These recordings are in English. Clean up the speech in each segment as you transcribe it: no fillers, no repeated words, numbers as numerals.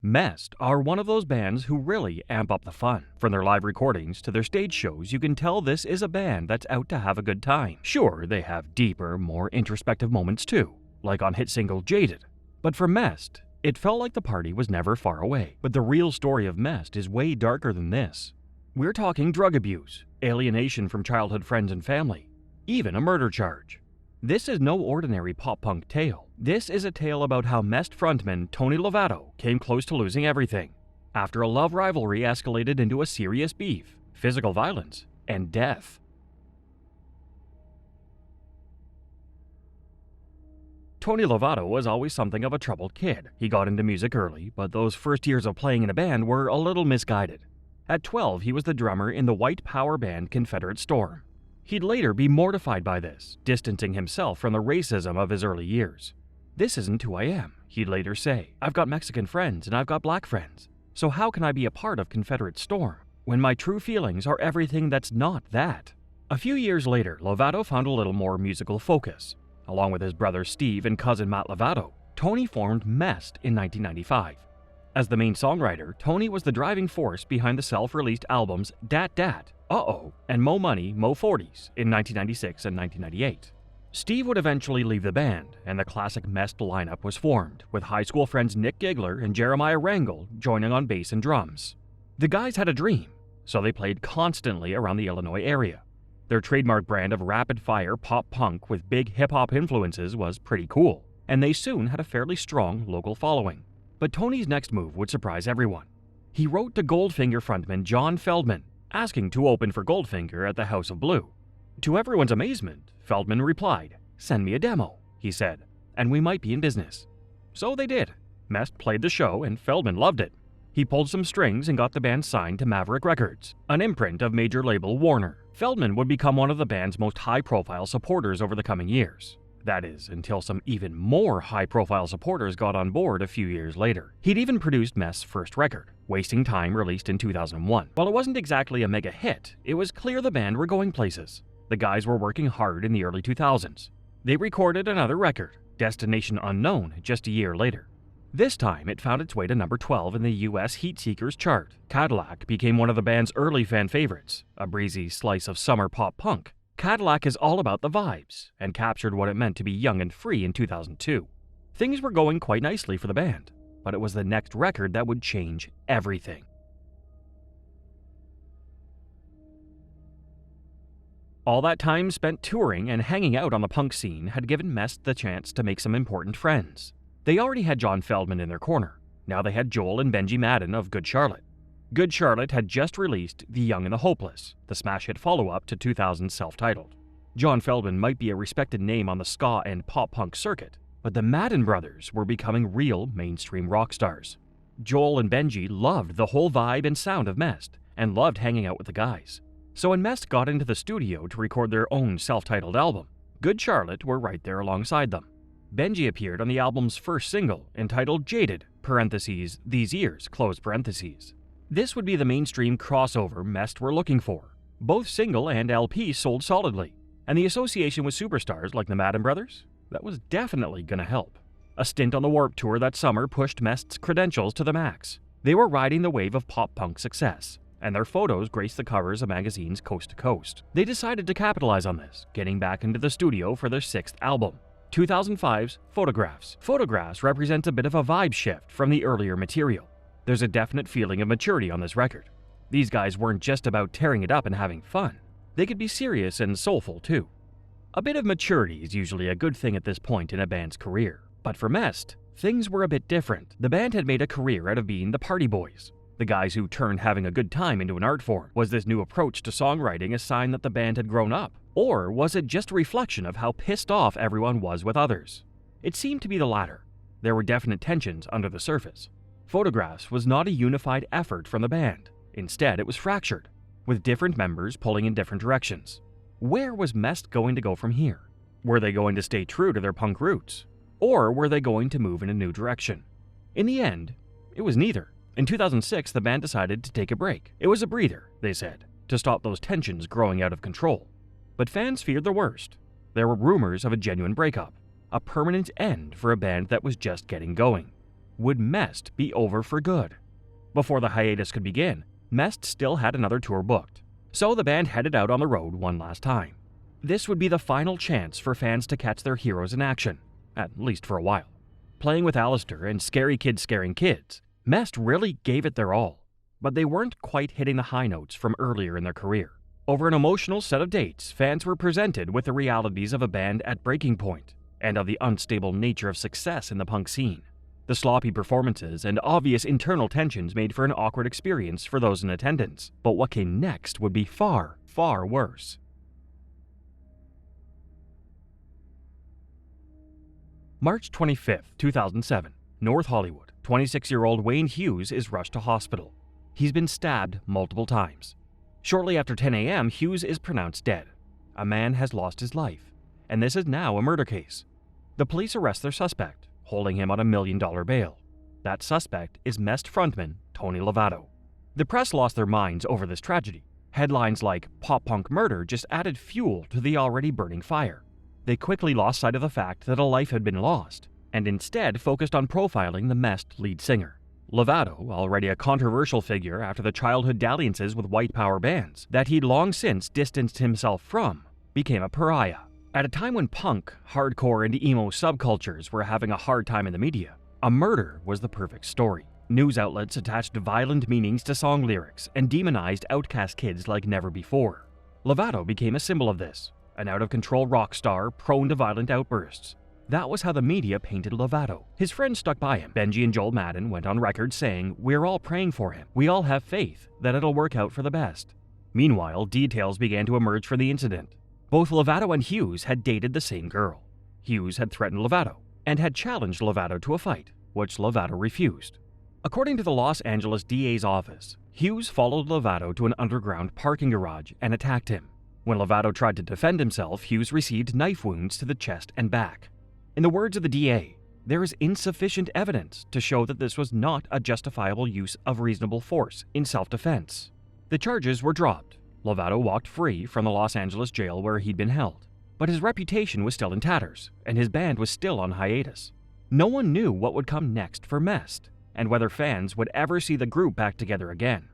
Mest are one of those bands who really amp up the fun. From their live recordings to their stage shows, you can tell this is a band that's out to have a good time. Sure, they have deeper, more introspective moments too, like on hit single Jaded. But for Mest, it felt like the party was never far away. But the real story of Mest is way darker than this. We're talking drug abuse, alienation from childhood friends and family, even a murder charge. This is no ordinary pop-punk tale. This is a tale about how Mest frontman Tony Lovato came close to losing everything after a love rivalry escalated into a serious beef, physical violence, and death. Tony Lovato was always something of a troubled kid. He got into music early, but those first years of playing in a band were a little misguided. At 12, he was the drummer in the white power band Confederate Storm. He'd later be mortified by this, distancing himself from the racism of his early years. "This isn't who I am," he'd later say. "I've got Mexican friends and I've got black friends. So how can I be a part of Confederate Storm when my true feelings are everything that's not that?" A few years later, Lovato found a little more musical focus. Along with his brother Steve and cousin Matt Lovato, Tony formed Mest in 1995. As the main songwriter, Tony was the driving force behind the self-released albums Dat Dat, Uh-Oh, and Mo Money, Mo 40s in 1996 and 1998. Steve would eventually leave the band, and the classic Mest lineup was formed, with high school friends Nick Gigler and Jeremiah Rangel joining on bass and drums. The guys had a dream, so they played constantly around the Illinois area. Their trademark brand of rapid-fire pop-punk with big hip-hop influences was pretty cool, and they soon had a fairly strong local following. But Tony's next move would surprise everyone. He wrote to Goldfinger frontman John Feldman, asking to open for Goldfinger at the House of Blue. To everyone's amazement, Feldman replied, "Send me a demo," he said, "and we might be in business." So they did. Mest played the show and Feldman loved it. He pulled some strings and got the band signed to Maverick Records, an imprint of major label Warner. Feldman would become one of the band's most high-profile supporters over the coming years. That is, until some even more high-profile supporters got on board a few years later. He'd even produced Mest's first record, Wasting Time, released in 2001. While it wasn't exactly a mega hit, it was clear the band were going places. The guys were working hard in the early 2000s. They recorded another record, Destination Unknown, just a year later. This time, it found its way to number 12 in the US Heatseekers chart. Cadillac became one of the band's early fan favorites, a breezy slice of summer pop-punk. Cadillac is all about the vibes, and captured what it meant to be young and free in 2002. Things were going quite nicely for the band, but it was the next record that would change everything. All that time spent touring and hanging out on the punk scene had given Mest the chance to make some important friends. They already had John Feldman in their corner. Now they had Joel and Benji Madden of Good Charlotte. Good Charlotte had just released The Young and the Hopeless, the smash hit follow-up to 2000's self-titled. John Feldman might be a respected name on the ska and pop-punk circuit, but the Madden brothers were becoming real mainstream rock stars. Joel and Benji loved the whole vibe and sound of Mest, and loved hanging out with the guys. So when Mest got into the studio to record their own self-titled album, Good Charlotte were right there alongside them. Benji appeared on the album's first single, entitled Jaded, (these years), This would be the mainstream crossover Mest were looking for. Both single and LP sold solidly, and the association with superstars like the Madden brothers, that was definitely gonna help. A stint on the Warped Tour that summer pushed Mest's credentials to the max. They were riding the wave of pop-punk success, and their photos graced the covers of magazines coast to coast. They decided to capitalize on this, getting back into the studio for their sixth album, 2005's Photographs. Photographs represents a bit of a vibe shift from the earlier material. There's a definite feeling of maturity on this record. These guys weren't just about tearing it up and having fun. They could be serious and soulful too. A bit of maturity is usually a good thing at this point in a band's career. But for Mest, things were a bit different. The band had made a career out of being the party boys, the guys who turned having a good time into an art form. Was this new approach to songwriting a sign that the band had grown up? Or was it just a reflection of how pissed off everyone was with others? It seemed to be the latter. There were definite tensions under the surface. Photographs was not a unified effort from the band. Instead, it was fractured, with different members pulling in different directions. Where was Mest going to go from here? Were they going to stay true to their punk roots? Or were they going to move in a new direction? In the end, it was neither. In 2006, the band decided to take a break. It was a breather, they said, to stop those tensions growing out of control. But fans feared the worst. There were rumors of a genuine breakup, a permanent end for a band that was just getting going. would Mest be over for good? Before the hiatus could begin, Mest still had another tour booked, so the band headed out on the road one last time. This would be the final chance for fans to catch their heroes in action, at least for a while. Playing with Alistair and Scary Kids Scaring Kids, Mest really gave it their all, but they weren't quite hitting the high notes from earlier in their career. Over an emotional set of dates, fans were presented with the realities of a band at breaking point, and of the unstable nature of success in the punk scene. The sloppy performances and obvious internal tensions made for an awkward experience for those in attendance, but what came next would be far, far worse. March 25, 2007, North Hollywood, 26-year-old Wayne Hughes is rushed to hospital. He's been stabbed multiple times. Shortly after 10 a.m., Hughes is pronounced dead. A man has lost his life, and this is now a murder case. The police arrest their suspect, holding him on $1 million bail. That suspect is Mest frontman Tony Lovato. The press lost their minds over this tragedy. Headlines like "Pop-punk murder" just added fuel to the already burning fire. They quickly lost sight of the fact that a life had been lost, and instead focused on profiling the Mest lead singer. Lovato, already a controversial figure after the childhood dalliances with white power bands that he'd long since distanced himself from, became a pariah. At a time when punk, hardcore, and emo subcultures were having a hard time in the media, a murder was the perfect story. News outlets attached violent meanings to song lyrics and demonized outcast kids like never before. Lovato became a symbol of this, an out-of-control rock star prone to violent outbursts. That was how the media painted Lovato. His friends stuck by him. Benji and Joel Madden went on record saying, "We're all praying for him. We all have faith that it'll work out for the best." Meanwhile, details began to emerge from the incident. Both Lovato and Hughes had dated the same girl. Hughes had threatened Lovato and had challenged Lovato to a fight, which Lovato refused. According to the Los Angeles DA's office, Hughes followed Lovato to an underground parking garage and attacked him. When Lovato tried to defend himself, Hughes received knife wounds to the chest and back. In the words of the DA, there is insufficient evidence to show that this was not a justifiable use of reasonable force in self-defense. The charges were dropped. Lovato walked free from the Los Angeles jail where he'd been held, but his reputation was still in tatters, and his band was still on hiatus. No one knew what would come next for Mest, and whether fans would ever see the group back together again.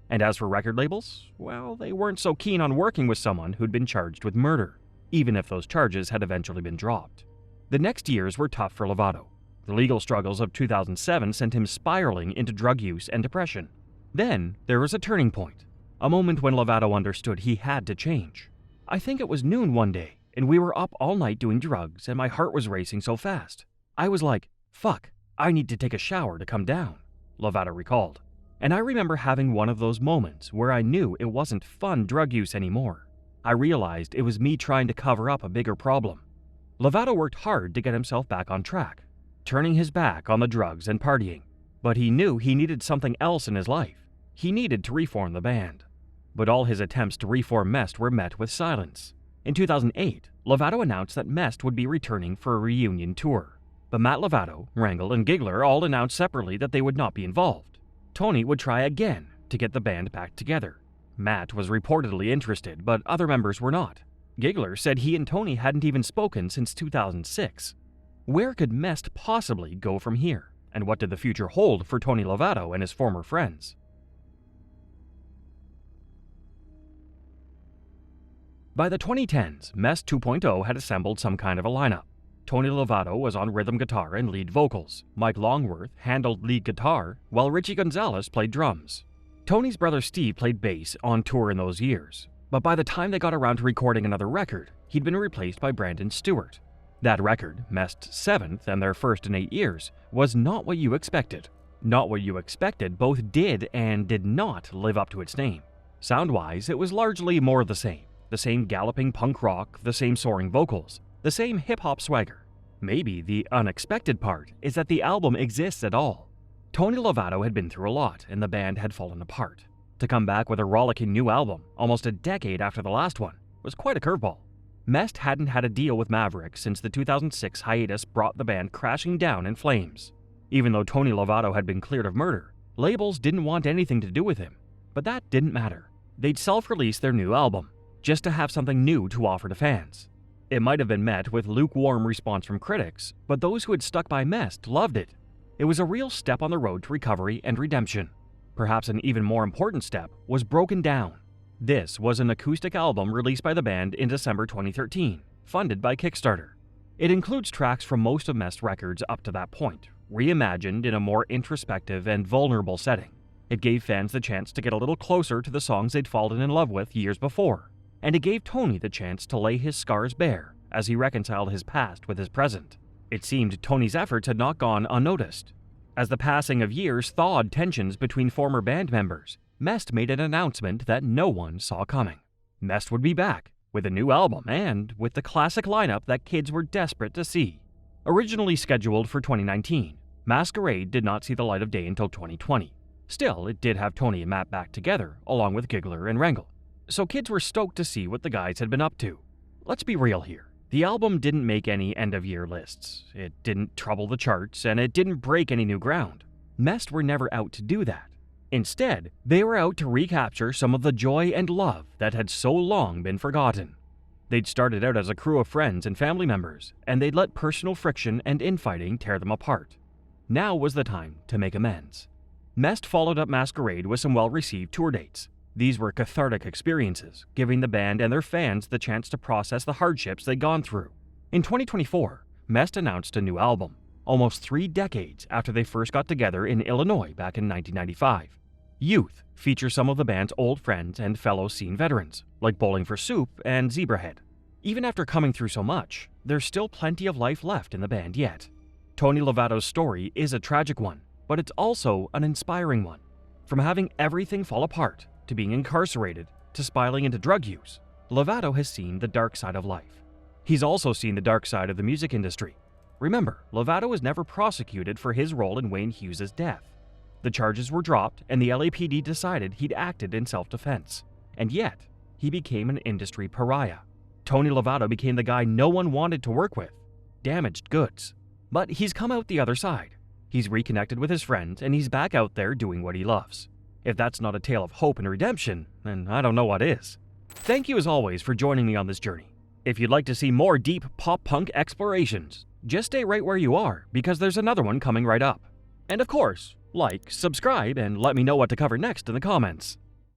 And as for record labels, well, they weren't so keen on working with someone who'd been charged with murder, even if those charges had eventually been dropped. The next years were tough for Lovato. The legal struggles of 2007 sent him spiraling into drug use and depression. Then, there was a turning point, a moment when Lovato understood he had to change. "I think it was noon one day, and we were up all night doing drugs, and my heart was racing so fast. I was like, fuck, I need to take a shower to come down," Lovato recalled. "And I remember having one of those moments where I knew it wasn't fun drug use anymore. I realized it was me trying to cover up a bigger problem." Lovato worked hard to get himself back on track, turning his back on the drugs and partying. But he knew he needed something else in his life. He needed to reform the band. But all his attempts to reform Mest were met with silence. In 2008, Lovato announced that Mest would be returning for a reunion tour. But Matt Lovato, Wrangle, and Giggler all announced separately that they would not be involved. Tony would try again to get the band back together. Matt was reportedly interested, but other members were not. Giggler said he and Tony hadn't even spoken since 2006. Where could Mest possibly go from here? And what did the future hold for Tony Lovato and his former friends? By the 2010s, Mest 2.0 had assembled some kind of a lineup. Tony Lovato was on rhythm guitar and lead vocals. Mike Longworth handled lead guitar, while Richie Gonzalez played drums. Tony's brother Steve played bass on tour in those years, but by the time they got around to recording another record, he'd been replaced by Brandon Stewart. That record, Mest's 7th and their first in 8 years, was not what you expected. Not what you expected both did and did not live up to its name. Sound-wise, it was largely more of the same. The same galloping punk rock, the same soaring vocals, the same hip-hop swagger. Maybe the unexpected part is that the album exists at all. Tony Lovato had been through a lot, and the band had fallen apart. To come back with a rollicking new album, almost a decade after the last one, was quite a curveball. Mest hadn't had a deal with Maverick since the 2006 hiatus brought the band crashing down in flames. Even though Tony Lovato had been cleared of murder, labels didn't want anything to do with him. But that didn't matter. They'd self-release their new album, just to have something new to offer to fans. It might have been met with lukewarm response from critics, but those who had stuck by Mest loved it. It was a real step on the road to recovery and redemption. Perhaps an even more important step was Broken Down. This was an acoustic album released by the band in December 2013, funded by Kickstarter. It includes tracks from most of Mest records up to that point, reimagined in a more introspective and vulnerable setting. It gave fans the chance to get a little closer to the songs they'd fallen in love with years before, and it gave Tony the chance to lay his scars bare as he reconciled his past with his present. It seemed Tony's efforts had not gone unnoticed. As the passing of years thawed tensions between former band members, Mest made an announcement that no one saw coming. Mest would be back, with a new album and with the classic lineup that kids were desperate to see. Originally scheduled for 2019, Masquerade did not see the light of day until 2020. Still, it did have Tony and Matt back together, along with Giggler and Wrangle. So kids were stoked to see what the guys had been up to. Let's be real here. The album didn't make any end-of-year lists. It didn't trouble the charts, and it didn't break any new ground. Mest were never out to do that. Instead, they were out to recapture some of the joy and love that had so long been forgotten. They'd started out as a crew of friends and family members, and they'd let personal friction and infighting tear them apart. Now was the time to make amends. Mest followed up Masquerade with some well-received tour dates. These were cathartic experiences, giving the band and their fans the chance to process the hardships they'd gone through. In 2024, Mest announced a new album, almost 3 decades after they first got together in Illinois back in 1995. Youth features some of the band's old friends and fellow scene veterans, like Bowling for Soup and Zebrahead. Even after coming through so much, there's still plenty of life left in the band yet. Tony Lovato's story is a tragic one, but it's also an inspiring one. From having everything fall apart, to being incarcerated, to spiraling into drug use, Lovato has seen the dark side of life. He's also seen the dark side of the music industry. Remember, Lovato was never prosecuted for his role in Wayne Hughes' death. The charges were dropped, and the LAPD decided he'd acted in self-defense. And yet, he became an industry pariah. Tony Lovato became the guy no one wanted to work with. Damaged goods. But he's come out the other side. He's reconnected with his friends, and he's back out there doing what he loves. If that's not a tale of hope and redemption, then I don't know what is. Thank you as always for joining me on this journey. If you'd like to see more deep pop-punk explorations, just stay right where you are, because there's another one coming right up. And of course, like, subscribe, and let me know what to cover next in the comments.